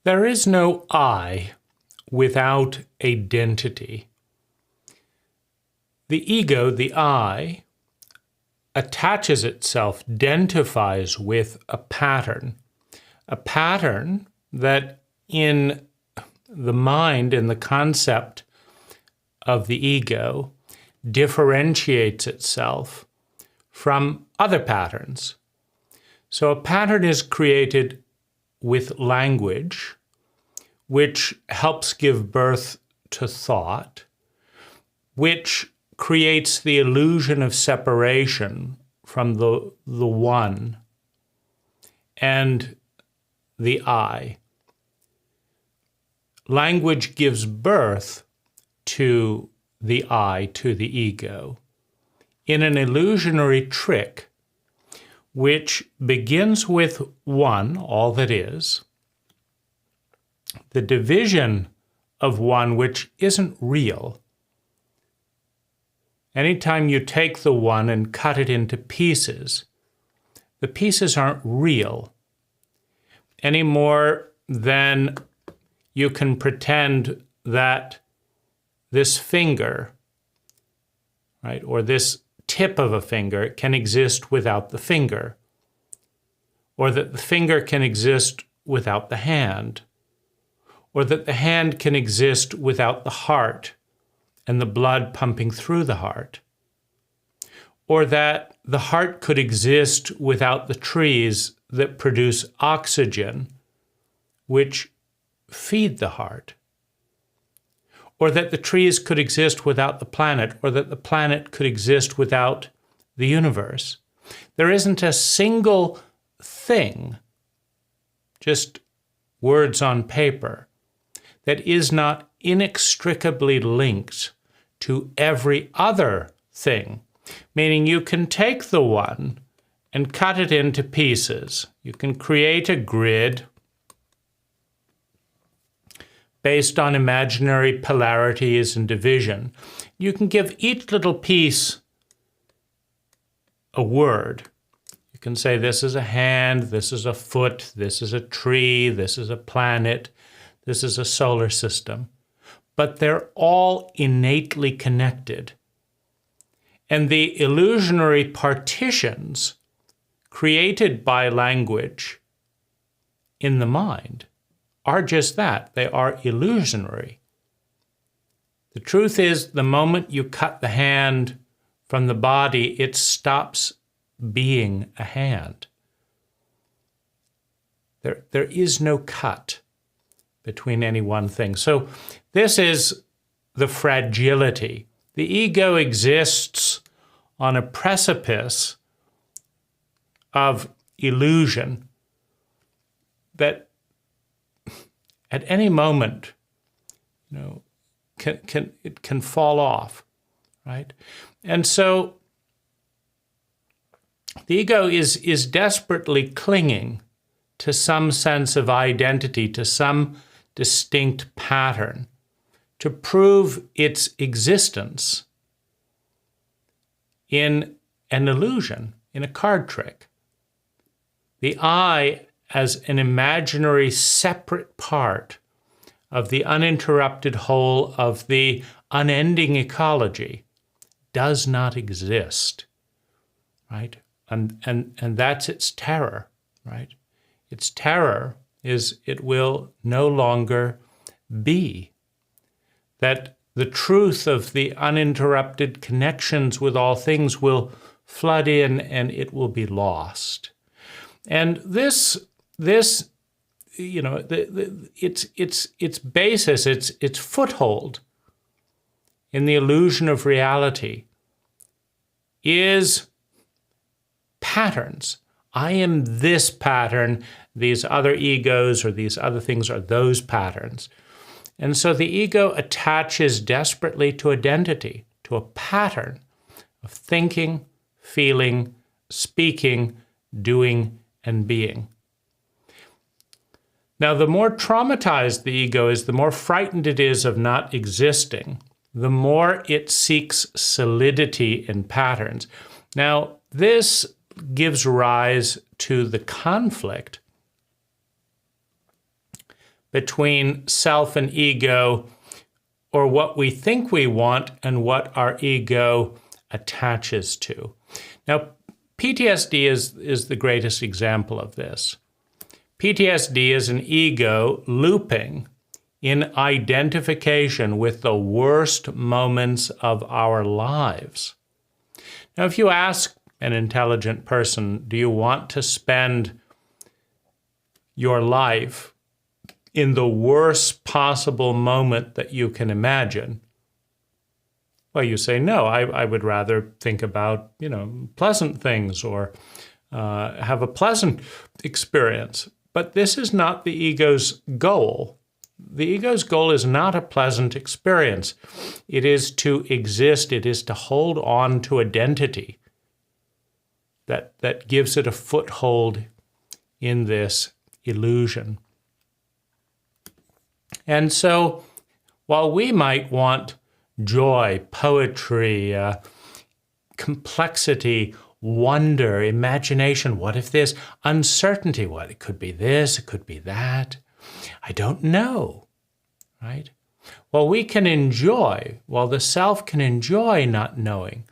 There is no I without a dentity. The ego, the I, attaches itself, identifies with a pattern that in the mind, in the concept of the ego, differentiates itself from other patterns. So a pattern is created with language, which helps give birth to thought, which creates the illusion of separation from the one and the I. Language gives birth to the I, to the ego, in an illusionary trick which begins with one, all that is, the division of one which isn't real. Anytime you take the one and cut it into pieces, the pieces aren't real any more than you can pretend that this finger, right, or this tip of a finger can exist without the finger, or that the finger can exist without the hand, or that the hand can exist without the heart and the blood pumping through the heart, or that the heart could exist without the trees that produce oxygen, which feed the heart, or that the trees could exist without the planet, or that the planet could exist without the universe. There isn't a single thing, just words on paper, that is not inextricably linked to every other thing, meaning you can take the one and cut it into pieces. You can create a grid based on imaginary polarities and division. You can give each little piece a word. You can say this is a hand, this is a foot, this is a tree, this is a planet, this is a solar system. But they're all innately connected. And the illusionary partitions created by language in the mind are just that. They are illusionary. The truth is, the moment you cut the hand from the body, it stops being a hand. There is no cut between any one thing. So this is the fragility. The ego exists on a precipice of illusion that at any moment, it can fall off, right? And so the ego is desperately clinging to some sense of identity, to some distinct pattern, to prove its existence in an illusion, in a card trick. The I, as an imaginary separate part of the uninterrupted whole of the unending ecology, does not exist, right? And that's its terror, right? Its terror is it will no longer be. That the truth of the uninterrupted connections with all things will flood in and it will be lost. And this its basis, its foothold in the illusion of reality is patterns. I am this pattern, these other egos or these other things are those patterns. And so the ego attaches desperately to identity, to a pattern of thinking, feeling, speaking, doing, and being. Now, the more traumatized the ego is, the more frightened it is of not existing, the more it seeks solidity in patterns. Now, this gives rise to the conflict between self and ego, or what we think we want and what our ego attaches to. Now, PTSD is the greatest example of this. PTSD is an ego looping in identification with the worst moments of our lives. Now, if you ask an intelligent person, do you want to spend your life in the worst possible moment that you can imagine? Well, you say, no, I would rather think about, pleasant things or have a pleasant experience. But this is not the ego's goal. The ego's goal is not a pleasant experience. It is to exist. It is to hold on to identity that gives it a foothold in this illusion. And so, while we might want joy, poetry, complexity, wonder, imagination, what if this, uncertainty, what it could be this, it could be that, I don't know, right? While we can enjoy, while the self can enjoy not knowing,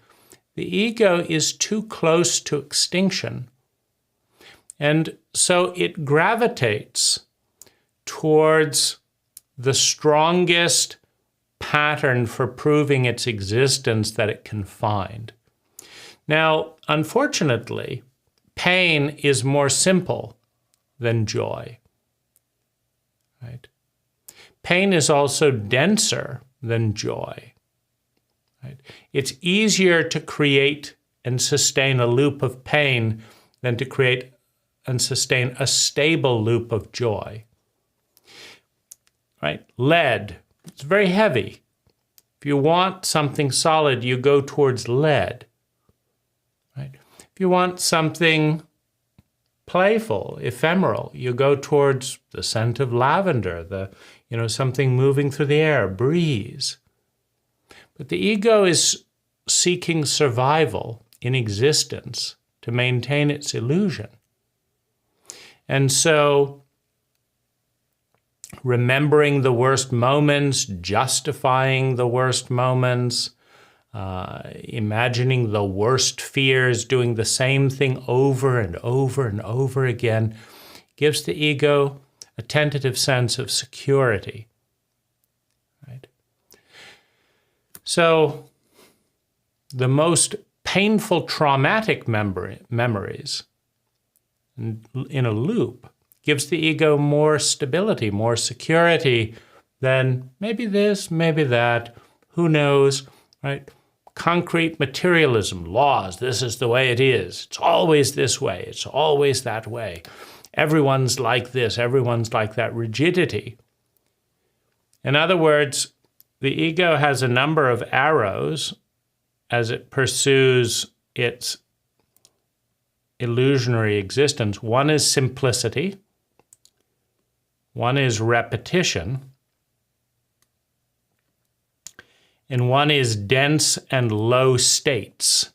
the ego is too close to extinction. And so it gravitates towards the strongest pattern for proving its existence that it can find. Now, unfortunately, pain is more simple than joy, right? Pain is also denser than joy, right? It's easier to create and sustain a loop of pain than to create and sustain a stable loop of joy, right? Lead, it's very heavy. If you want something solid, you go towards lead. Right? If you want something playful, ephemeral, you go towards the scent of lavender, something moving through the air, breeze. But the ego is seeking survival in existence to maintain its illusion. And so, remembering the worst moments, justifying the worst moments, imagining the worst fears, doing the same thing over and over and over again, gives the ego a tentative sense of security. Right? So, the most painful traumatic memories in a loop gives the ego more stability, more security than maybe this, maybe that, who knows, right? Concrete materialism, laws, this is the way it is. It's always this way. It's always that way. Everyone's like this. Everyone's like that. Rigidity. In other words, the ego has a number of arrows as it pursues its illusionary existence. One is simplicity. One is repetition. And one is dense and low states.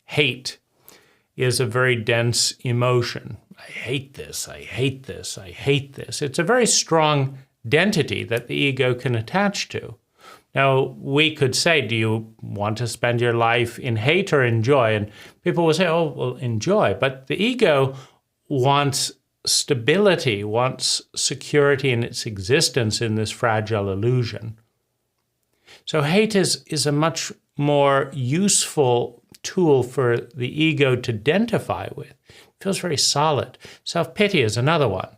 Hate is a very dense emotion. I hate this, I hate this, I hate this. It's a very strong dentity that the ego can attach to. Now, we could say, do you want to spend your life in hate or in joy? And people will say, oh, well, in joy. But the ego wants stability, wants security in its existence in this fragile illusion. So hate is a much more useful tool for the ego to identify with. It feels very solid. Self-pity is another one.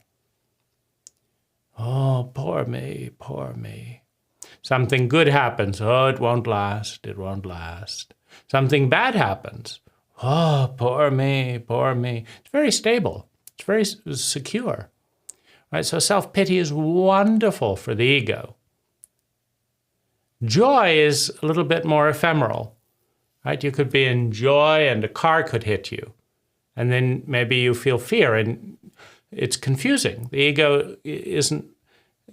Oh, poor me, poor me. Something good happens. Oh, it won't last, it won't last. Something bad happens. Oh, poor me, poor me. It's very stable. It's very secure. Right? So self-pity is wonderful for the ego. Joy is a little bit more ephemeral, right? You could be in joy and a car could hit you. And then maybe you feel fear and it's confusing. The ego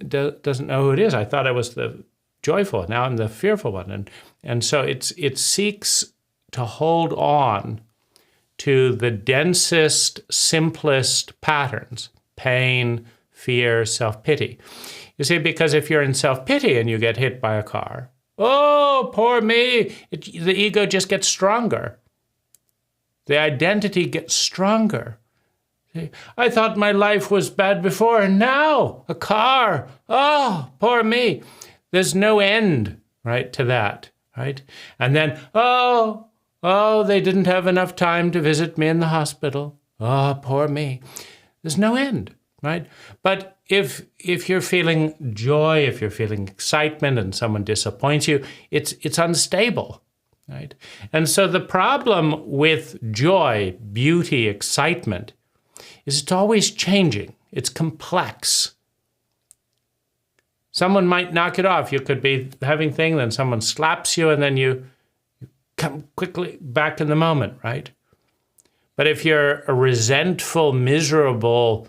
doesn't know who it is. I thought I was the joyful, now I'm the fearful one. And so it seeks to hold on to the densest, simplest patterns, pain, fear, self-pity. You see, because if you're in self-pity and you get hit by a car, oh, poor me, the ego just gets stronger. The identity gets stronger. I thought my life was bad before, and now a car. Oh, poor me. There's no end, right, to that, right? And then, oh, they didn't have enough time to visit me in the hospital. Oh, poor me. There's no end, right? But if you're feeling joy, if you're feeling excitement and someone disappoints you, it's unstable, right? And so the problem with joy, beauty, excitement is it's always changing. It's complex. Someone might knock it off. You could be having thing, then someone slaps you, and then you come quickly back in the moment, right? But if you're a resentful, miserable,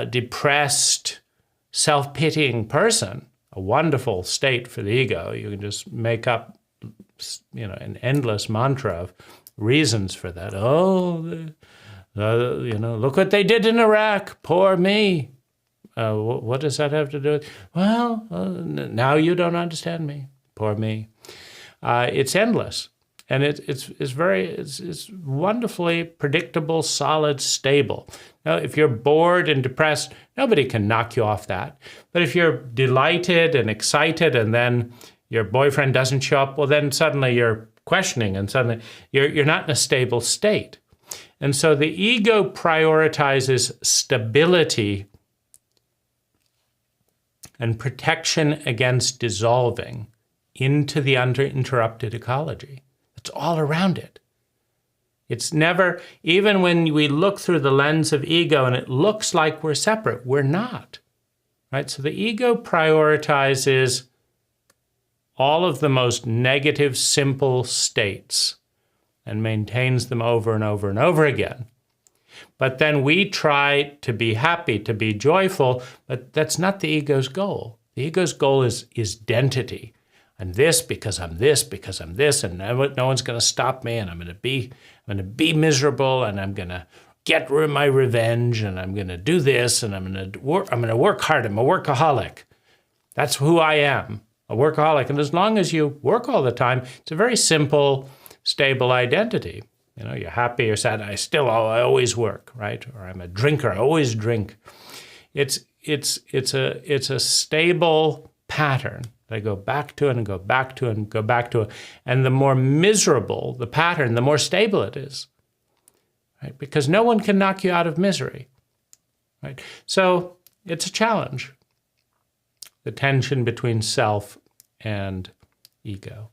depressed, self-pitying person, a wonderful state for the ego. You can just make up, an endless mantra of reasons for that. Oh, look what they did in Iraq. Poor me. What does that have to do with? Well, now you don't understand me. Poor me. It's endless, and it's wonderfully predictable, solid, stable. Now, if you're bored and depressed, nobody can knock you off that. But if you're delighted and excited, and then your boyfriend doesn't show up, well, then suddenly you're questioning, and suddenly you're not in a stable state. And so the ego prioritizes stability and protection against dissolving into the uninterrupted ecology. It's all around it. It's never, even when we look through the lens of ego and it looks like we're separate, we're not, right? So the ego prioritizes all of the most negative, simple states and maintains them over and over and over again. But then we try to be happy, to be joyful, but that's not the ego's goal. The ego's goal is dentity. I'm this because I'm this, because I'm this, and no one's going to stop me, and I'm going to be miserable, and I'm going to get my revenge, and I'm going to do this, and I'm going to work hard. I'm a workaholic. That's who I am, a workaholic. And as long as you work all the time, it's a very simple, stable identity. You're happy or sad. I always work, right? Or I'm a drinker. I always drink. It's a stable pattern. I go back to it and go back to it and go back to it. And the more miserable the pattern, the more stable it is, right? Because no one can knock you out of misery, right? So it's a challenge, the tension between self and ego.